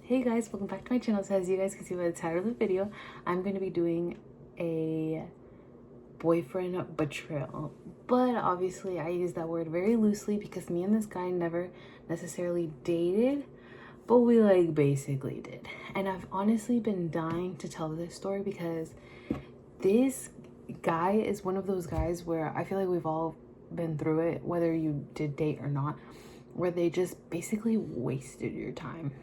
Hey guys, welcome back to my channel. So as you guys can see by the title of the video, I'm going to be doing a boyfriend betrayal. But obviously I use that word very loosely because me and this guy never necessarily dated, but we like basically did. And I've honestly been dying to tell this story because this guy is one of those guys where I feel like we've all been through it, whether you did date or not, where they just basically wasted your time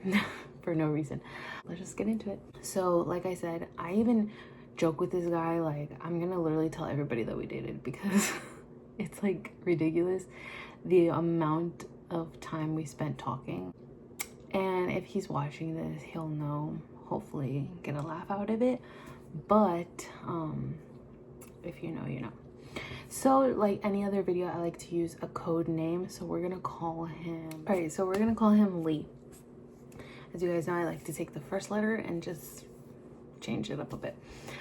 for no reason. Let's just get into it. So like I said, I even joke with this guy, like I'm gonna literally tell everybody that we dated because it's like ridiculous the amount of time we spent talking. And if he's watching this, he'll know, hopefully get a laugh out of it. But if you know, you know. So like any other video, I like to use a code name. So we're gonna call him, all right, so we're gonna call him Lee. As you guys know, I like to take the first letter and just change it up a bit.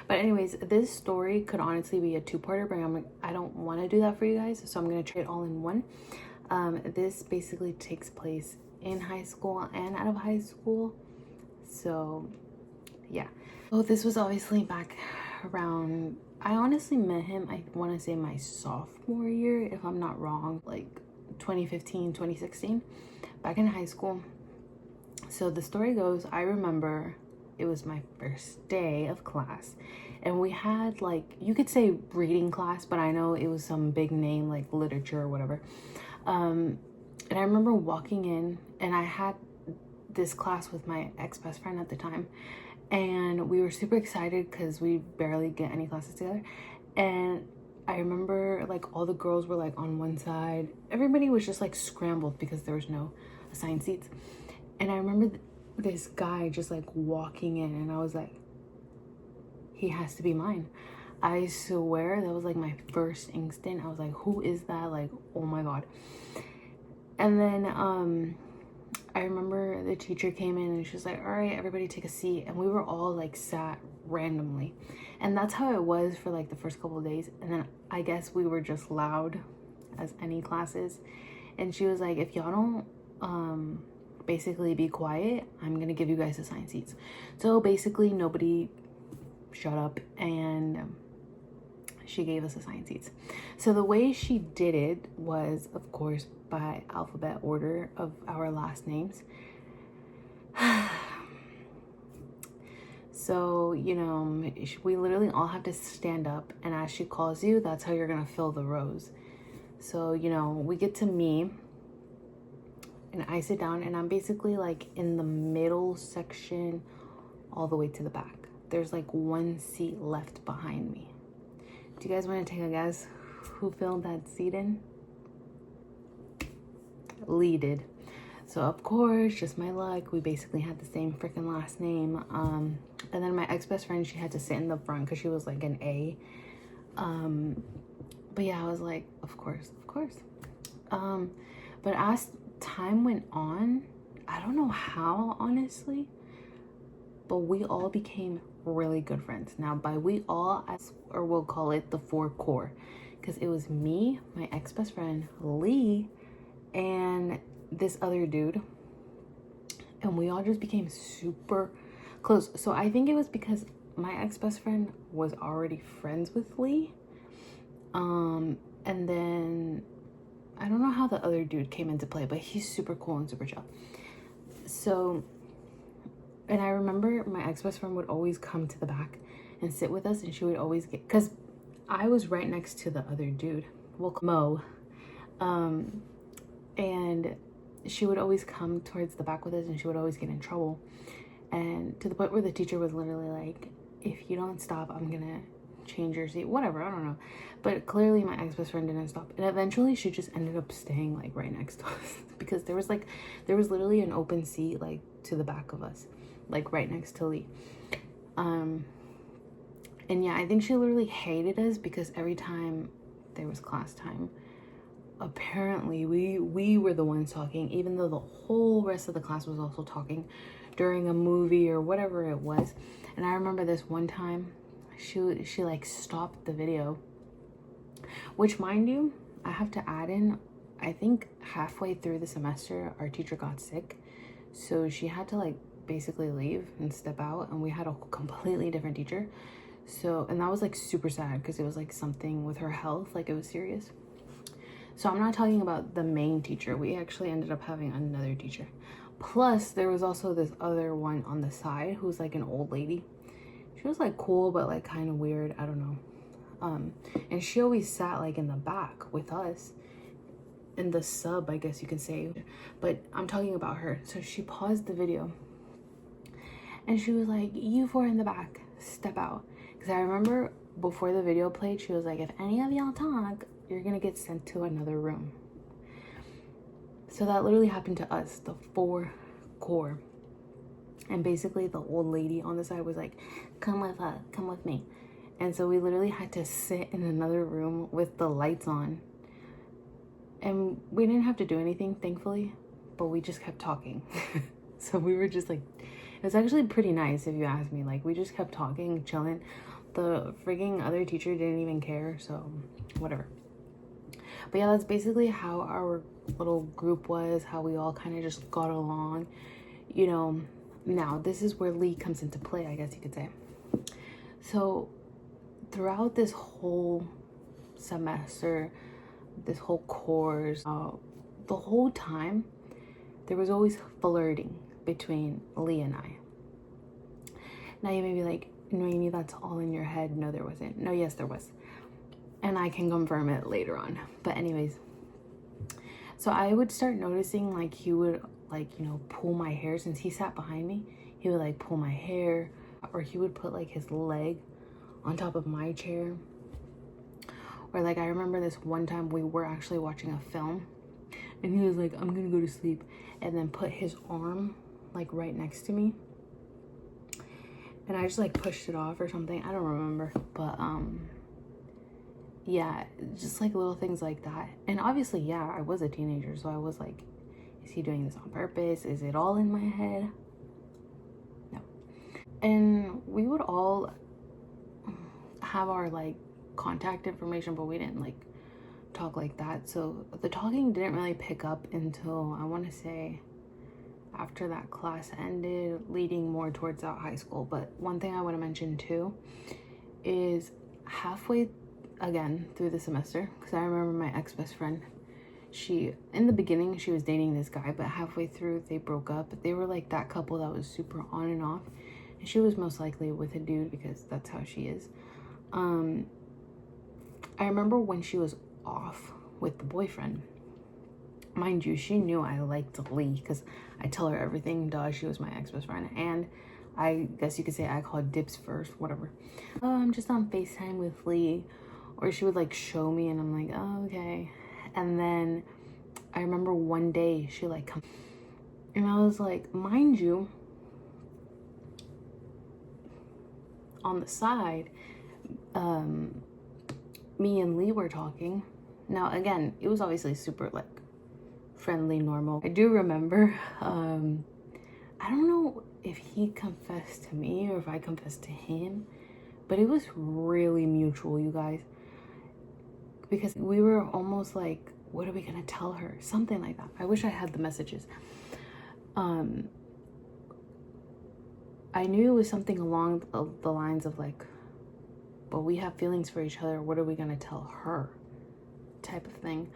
But anyways, this story could honestly be a two-parter, but I don't want to do that for you guys, so I'm gonna try it all in one. This basically takes place in high school and out of high school. So yeah. So this was obviously back around, I honestly met him, I want to say my sophomore year, if I'm not wrong, like 2015, 2016, back in high school. So the story goes, I remember it was my first day of class and we had, like, you could say reading class, but I know it was some big name like literature or whatever. And I remember walking in and I had this class with my ex-best friend at the time, and we were super excited because we barely get any classes together. And I remember like all the girls were like on one side, everybody was just like scrambled because there was no assigned seats. And I remember this guy just like walking in and I was like, he has to be mine. I swear that was like my first instinct. I was like, who is that? Like, oh my God. And then I remember the teacher came in and she was like, all right, everybody take a seat. And we were all like sat randomly. And that's how it was for like the first couple of days. And then I guess we were just loud as any classes. And she was like, if y'all don't basically be quiet, I'm gonna give you guys assigned seats. So basically nobody shut up and she gave us assigned seats. So the way she did it was, of course, by alphabet order of our last names. So, you know, we literally all have to stand up, and as she calls you, that's how you're gonna fill the rows. So, you know, we get to me and I sit down and I'm basically like in the middle section all the way to the back. There's like one seat left behind me. Do you guys want to take a guess who filled that seat in? Lee did. So of course, just my luck, we basically had the same freaking last name. And then my ex-best friend, she had to sit in the front because she was like an A. But yeah, I was like, of course. But as time went on, I don't know how, honestly, but we all became really good friends. Now by we all, or we'll call it the four core, because it was me, my ex-best friend Lee, and this other dude, and we all just became super close. So I think it was because my ex-best friend was already friends with Lee, and then I don't know how the other dude came into play, but he's super cool and super chill. So, and I remember my ex-best friend would always come to the back and sit with us, and she would always get, because I was right next to the other dude, well, Mo, and she would always come towards the back with us, and she would always get in trouble, and to the point where the teacher was literally like, if you don't stop, I'm gonna change your seat, whatever, I don't know. But clearly my ex-best friend didn't stop, and eventually she just ended up staying like right next to us because there was literally an open seat like to the back of us, like right next to Lee. And yeah, I think she literally hated us because every time there was class time, apparently we were the ones talking, even though the whole rest of the class was also talking during a movie or whatever it was. And I remember this one time she like stopped the video, which, mind you, I have to add in, I think halfway through the semester our teacher got sick, so she had to like basically leave and step out, and we had a completely different teacher. So, and that was like super sad because it was like something with her health, like it was serious. So I'm not talking about the main teacher. We actually ended up having another teacher. Plus, there was also this other one on the side who's like an old lady. She was like cool, but like kind of weird. I don't know. And she always sat like in the back with us, in the sub, I guess you can say. But I'm talking about her. So she paused the video and she was like, "You four in the back, step out." Because I remember before the video played, she was like, "If any of y'all talk, you're gonna get sent to another room." So that literally happened to us, the 4 core. And basically the old lady on the side was like, "Come with me." And so we literally had to sit in another room with the lights on. And we didn't have to do anything, thankfully, but we just kept talking. So we were just like, it was actually pretty nice if you ask me. Like, we just kept talking, chilling. The freaking other teacher didn't even care, so whatever. But yeah, that's basically how our little group was, how we all kind of just got along, you know. Now, this is where Lee comes into play, I guess you could say. So throughout this whole semester, this whole course, the whole time, there was always flirting between Lee and I. Now you may be like, "Noemi, that's all in your head." No, there wasn't. No, yes, there was. And I can confirm it later on. But anyways, so I would start noticing like he would like, you know, pull my hair. Since he sat behind me, he would like pull my hair, or he would put like his leg on top of my chair. Or like I remember this one time we were actually watching a film and he was like, "I'm gonna go to sleep," and then put his arm like right next to me. And I just like pushed it off or something. I don't remember. But yeah, just like little things like that. And obviously, yeah, I was a teenager, so I was like, is he doing this on purpose? Is it all in my head? No. And we would all have our like contact information, but we didn't like talk like that. So the talking didn't really pick up until, I want to say, after that class ended, leading more towards that high school. But one thing I want to mention too is halfway again through the semester, because I remember my ex-best friend, she, in the beginning, she was dating this guy, but halfway through they broke up. They were like that couple that was super on and off, and she was most likely with a dude because that's how she is. I remember when she was off with the boyfriend, mind you, she knew I liked Lee because I tell her everything. Duh, she was my ex-best friend. And I guess you could say I called dibs first, whatever. "Oh, I'm just on FaceTime with Lee." Or she would like show me and I'm like, "Oh, okay." And then I remember one day she like come and I was like, mind you, on the side, me and Lee were talking. Now again, it was obviously super like friendly, normal. I do remember, I don't know if he confessed to me or if I confessed to him, but it was really mutual, you guys, because we were almost like, what are we gonna tell her? Something like that. I wish I had the messages. I knew it was something along the lines of like, but we have feelings for each other. What are we gonna tell her? Type of thing.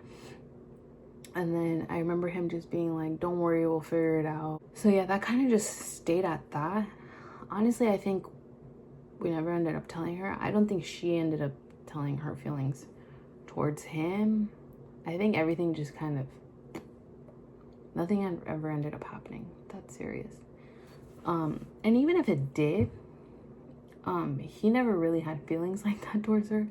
And then I remember him just being like, "Don't worry, we'll figure it out." So yeah, that kind of just stayed at that. Honestly, I think we never ended up telling her. I don't think she ended up telling her feelings towards him. I think everything just kind of, nothing ever ended up happening. That's serious. And even if it did, he never really had feelings like that towards her.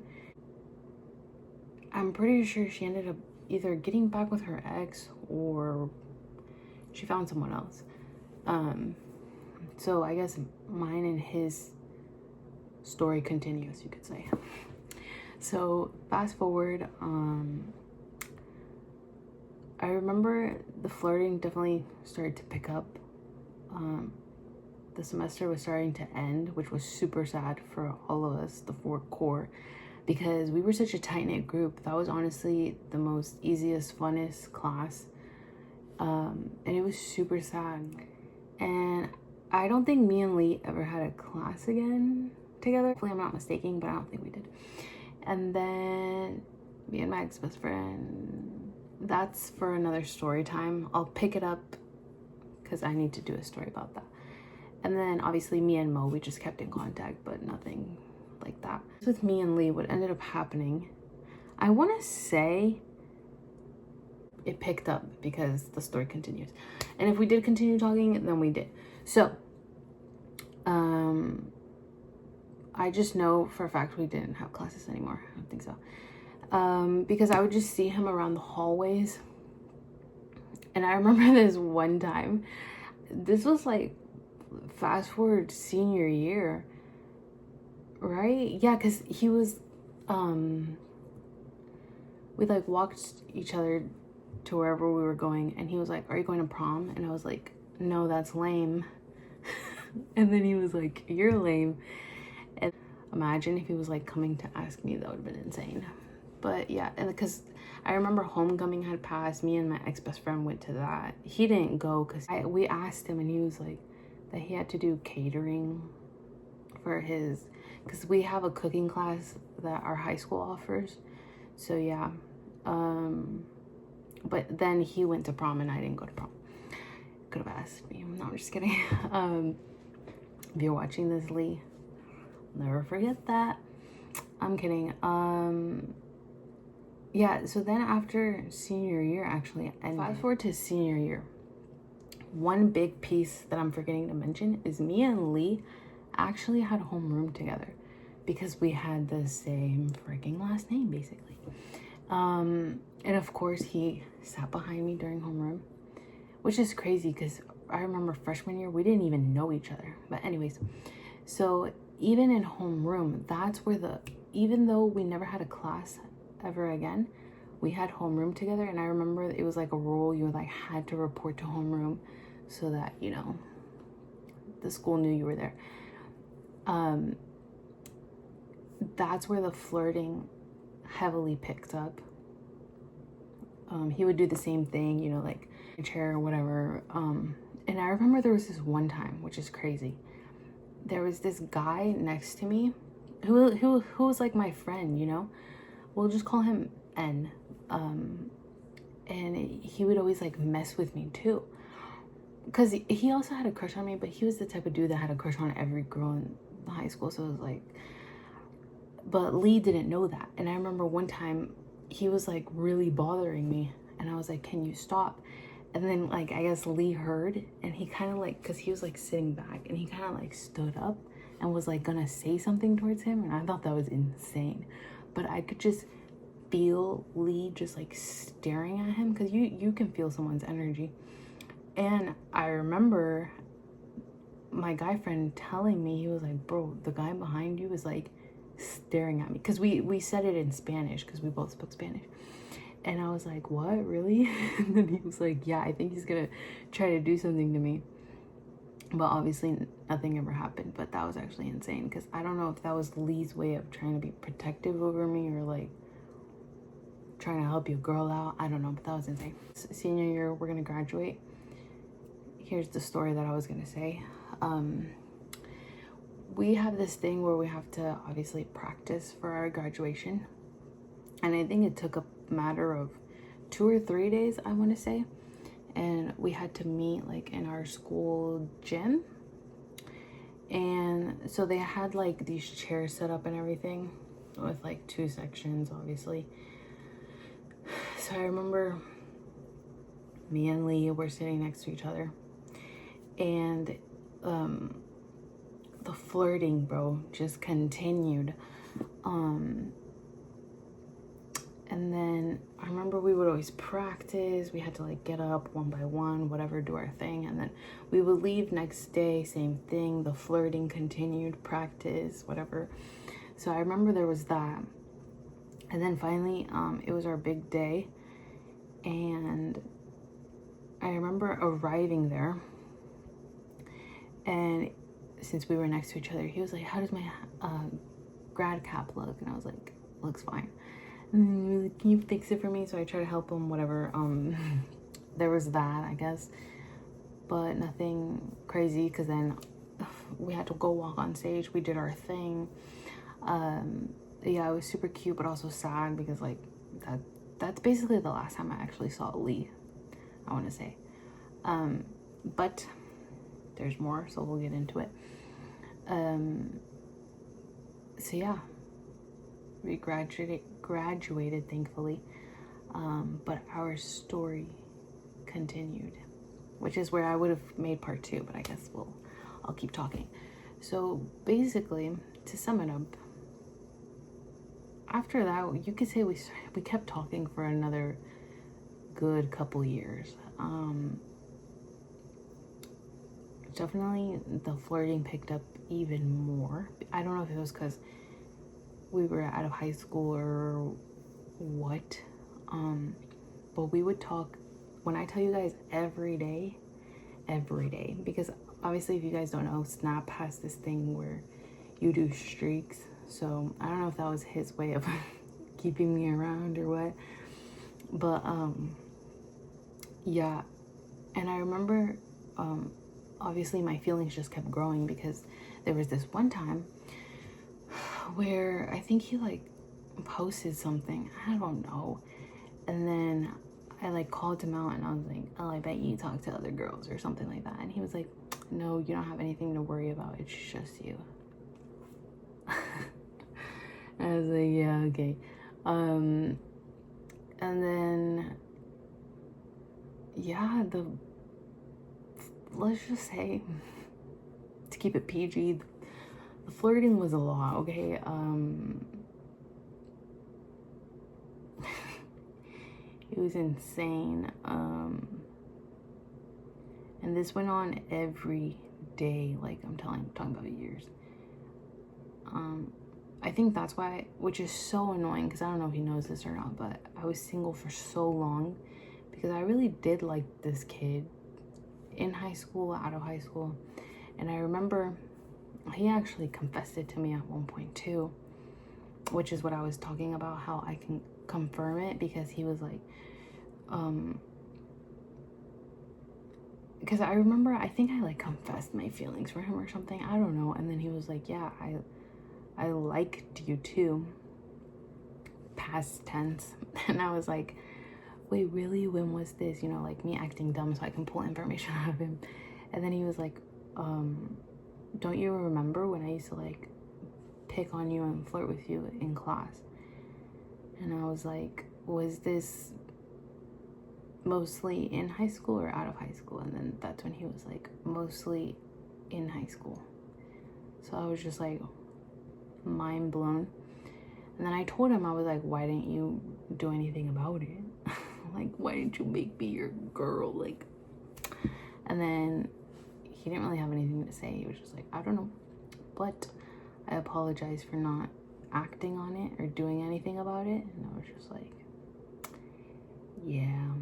I'm pretty sure she ended up either getting back with her ex or she found someone else. So I guess mine and his story continues, you could say. So fast forward, I remember the flirting definitely started to pick up. The semester was starting to end, which was super sad for all of us, the 4 core, because we were such a tight-knit group. That was honestly the most easiest, funnest class. And it was super sad. And I don't think me and Lee ever had a class again together. Hopefully I'm not mistaken, but I don't think we did. And then me and my ex-best friend, that's for another story time. I'll pick it up because I need to do a story about that. And then obviously me and Mo, we just kept in contact, but nothing like that. With me and Lee, what ended up happening, I want to say it picked up because the story continues. And if we did continue talking, then we did. So, I just know for a fact we didn't have classes anymore. I don't think so. Because I would just see him around the hallways. And I remember this one time, this was like fast forward senior year, right? Yeah, because he was, we like walked each other to wherever we were going, and he was like, "Are you going to prom?" And I was like, "No, that's lame." And then he was like, "You're lame." And imagine if he was like coming to ask me, that would have been insane. But yeah, and because I remember homecoming had passed, me and my ex-best friend went to that. He didn't go because we asked him, and he was like that he had to do catering for his, because we have a cooking class that our high school offers. So yeah, but then he went to prom and I didn't go to prom. Could have asked me. No, I'm just kidding. If you're watching this, Lee, never forget that. I'm kidding. Yeah, so then after senior year, actually, and fast forward to senior year, one big piece that I'm forgetting to mention is me and Lee actually had homeroom together because we had the same freaking last name, basically. And of course, he sat behind me during homeroom, which is crazy because I remember freshman year, we didn't even know each other. But anyways, so even in homeroom, that's where even though we never had a class ever again, we had homeroom together. And I remember it was like a rule, you like had to report to homeroom so that, you know, the school knew you were there. That's where the flirting heavily picked up. He would do the same thing, you know, like a chair or whatever. And I remember there was this one time, which is crazy. There was this guy next to me who was like my friend, you know. We'll just call him N. And he would always like mess with me too, because he also had a crush on me, but he was the type of dude that had a crush on every girl in the high school. So it was like, but Lee didn't know that. And I remember one time he was like really bothering me, and I was like, "Can you stop?" And then like I guess Lee heard, and he kind of like, because he was like sitting back, and he kind of like stood up and was like gonna say something towards him, and I thought that was insane. But I could just feel Lee just like staring at him, because you can feel someone's energy. And I remember my guy friend telling me, he was like, "Bro, the guy behind you is like staring at me," because we said it in Spanish because we both spoke Spanish. And I was like, "What, really?" And then he was like, "Yeah, I think he's gonna try to do something to me." But obviously nothing ever happened. But that was actually insane, because I don't know if that was Lee's way of trying to be protective over me or like trying to help your girl out. I don't know, but that was insane. Senior year, we're gonna graduate. Here's the story that I was gonna say. We have this thing where we have to obviously practice for our graduation. And I think it took a matter of 2 or 3 days, I want to say. And we had to meet like in our school gym. And so they had like these chairs set up and everything with like 2 sections, obviously. So I remember me and Lee were sitting next to each other. And the flirting, bro, just continued. And then I remember we would always practice. We had to like get up one by one, whatever, do our thing. And then we would leave next day, same thing. The flirting continued, practice, whatever. So I remember there was that. And then finally, it was our big day. And I remember arriving there. And since we were next to each other, he was like, "How does my grad cap look?" And I was like, "Looks fine." "Can you fix it for me?" So I tried to help him, whatever. There was that, I guess. but nothing crazy, because then we had to go walk on stage. We did our thing. Yeah, it was super cute, but also sad, because like that's basically the last time I actually saw Lee, I want to say. But there's more, so we'll get into it. So yeah, we graduated thankfully, but our story continued, which is where I would have made part 2, but I guess I'll keep talking. So basically, to sum it up, after that, you could say we kept talking for another good couple years. Definitely the flirting picked up even more. I don't know if it was because we were out of high school or what, but we would talk, when I tell you guys, every day, because obviously, if you guys don't know, Snap has this thing where you do streaks. So I don't know if that was his way of keeping me around or what, but yeah. And I remember, obviously my feelings just kept growing, because there was this one time where I think he like posted something, I don't know, and then I like called him out, and I was like, oh, I bet you talk to other girls or something like that. And he was like, no, you don't have anything to worry about, it's just you. I was like, yeah, okay. And then yeah, let's just say, to keep it PG, the flirting was a lot, okay? It was insane. And this went on every day, like I'm talking about years. I think that's why, which is so annoying, because I don't know if he knows this or not, but I was single for so long because I really did like this kid in high school, out of high school. And I remember he actually confessed it to me at one point too, which is what I was talking about, how I can confirm it, because he was like, because I remember, I think I like confessed my feelings for him or something, I don't know. And then he was like, yeah, I liked you too, past tense. And I was like, wait, really? When was this? You know, like me acting dumb so I can pull information out of him. And then he was like, don't you remember when I used to like pick on you and flirt with you in class? And I was like, was this mostly in high school or out of high school? And then that's when he was like, mostly in high school. So I was just like, mind blown. And then I told him, I was like, why didn't you do anything about it? Like, why didn't you make me your girl? Like, and then he didn't really have anything to say. He was just like, I don't know, but I apologize for not acting on it or doing anything about it. And I was just like, yeah.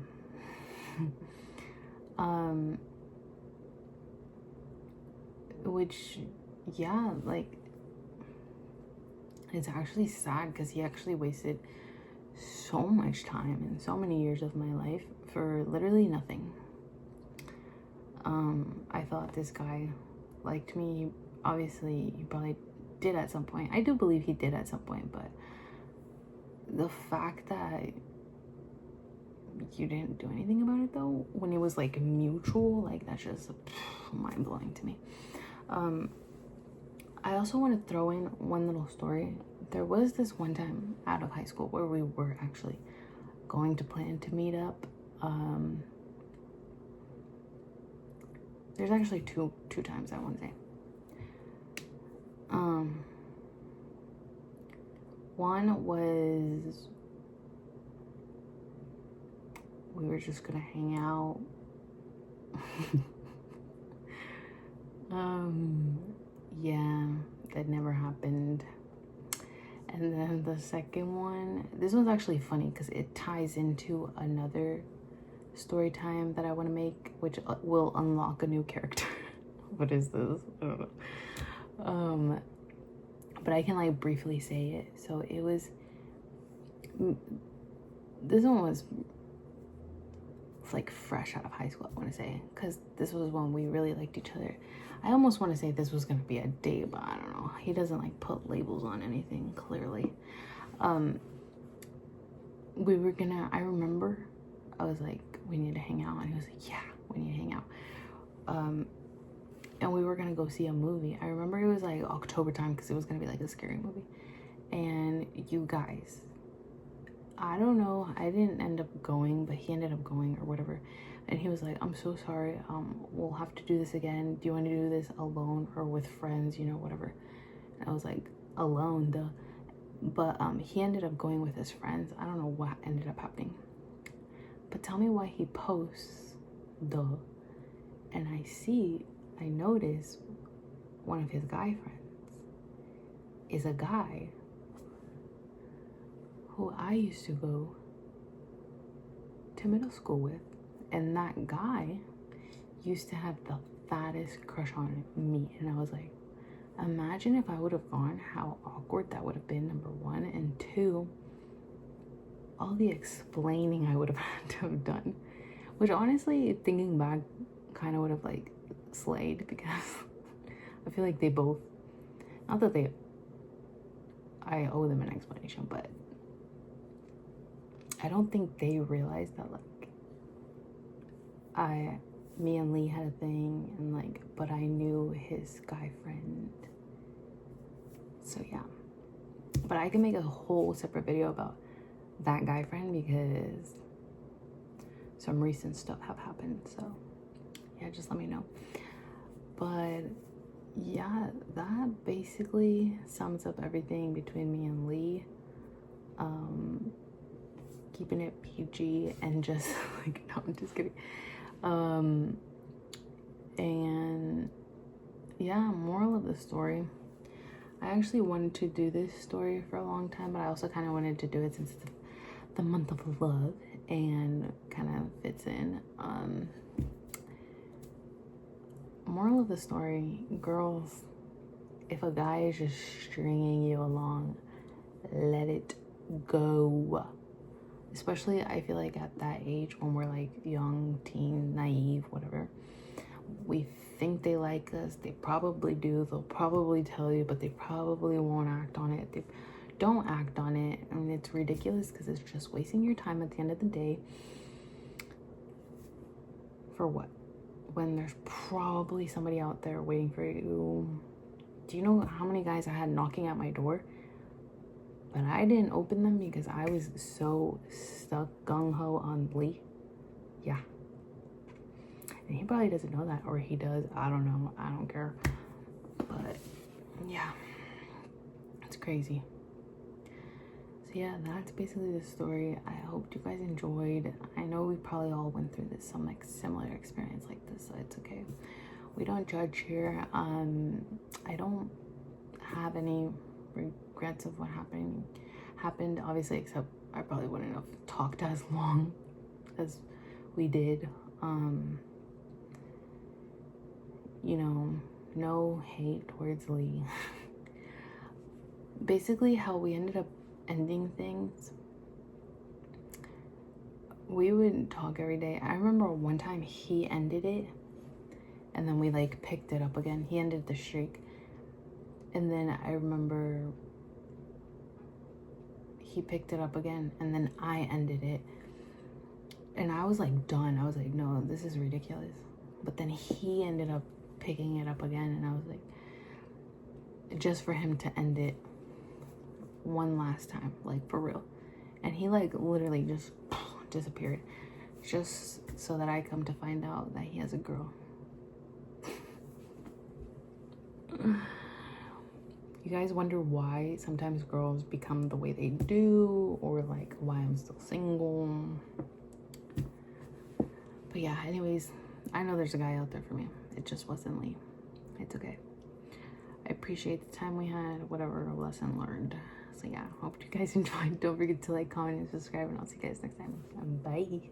Which, yeah, like, it's actually sad, because he actually wasted so much time and so many years of my life for literally nothing. I thought this guy liked me. Obviously, he probably did at some point. I do believe he did at some point, but the fact that you didn't do anything about it though, when it was like mutual, like that's just mind-blowing to me. I also want to throw in one little story. There was this one time out of high school where we were actually going to plan to meet up. There's actually two times I want to say. One was we were just gonna hang out. Yeah, that never happened. And then the second one, this one's actually funny because it ties into another story time that I want to make, which will unlock a new character. What is this? I don't know. But I can like briefly say it. So it was, this one was like fresh out of high school, I want to say, because this was when we really liked each other. I almost want to say this was gonna be a date, but I don't know. He doesn't like put labels on anything, clearly. We were gonna, I remember I was like, we need to hang out, and he was like, yeah, we need to hang out. And we were gonna go see a movie. I remember it was like October time, because it was gonna be like a scary movie. And you guys, I don't know, I didn't end up going, but he ended up going or whatever. And he was like, I'm so sorry, we'll have to do this again. Do you want to do this alone or with friends, you know, whatever? And I was like, alone, duh. But he ended up going with his friends. I don't know what ended up happening, but tell me why he posts, duh. And I notice one of his guy friends is a guy who I used to go to middle school with. And that guy used to have the fattest crush on me. And I was like, imagine if I would have gone, how awkward that would have been, number one. And two, all the explaining I would have had to have done. Which honestly, thinking back, kind of would have like slayed, because I feel like they both, not that I owe them an explanation, but I don't think they realized that like me and Lee had a thing, and like, but I knew his guy friend. So yeah, but I can make a whole separate video about that guy friend, because some recent stuff have happened. So yeah, just let me know. But yeah, that basically sums up everything between me and Lee. Keeping it PG and just like, no, I'm just kidding. And yeah, moral of the story, I actually wanted to do this story for a long time, but I also kind of wanted to do it since it's the month of love and kind of fits in. Moral of the story, girls, if a guy is just stringing you along, let it go. Especially, I feel like at that age when we're like young, teen, naive, whatever, we think they like us. They probably do. They'll probably tell you, but they probably won't act on it. They don't act on it, and it's ridiculous, because it's just wasting your time at the end of the day. For what? When there's probably somebody out there waiting for you. Do you know how many guys I had knocking at my door? But I didn't open them because I was so stuck gung-ho on Lee. Yeah. And he probably doesn't know that, or he does. I don't know. I don't care. But yeah, it's crazy. So yeah, that's basically the story. I hope you guys enjoyed. I know we probably all went through this, some like similar experience like this, so it's okay. We don't judge here. I don't have any regrets of what happened, obviously, except I probably wouldn't have talked as long as we did. You know, no hate towards Lee. Basically, how we ended up ending things, we would talk every day. I remember one time he ended it, and then we like picked it up again. He ended the streak, and then I remember he picked it up again, and then I ended it, and I was like done. I was like, no, this is ridiculous. But then he ended up picking it up again, and I was like, just for him to end it one last time, like for real. And he like literally just disappeared, just so that I come to find out that he has a girl. You guys wonder why sometimes girls become the way they do, or like why I'm still single. But yeah, anyways, I know there's a guy out there for me. It just wasn't Lee. It's okay. I appreciate the time we had, whatever lesson learned. So yeah, hope you guys enjoyed. Don't forget to like, comment, and subscribe, and I'll see you guys next time. Bye.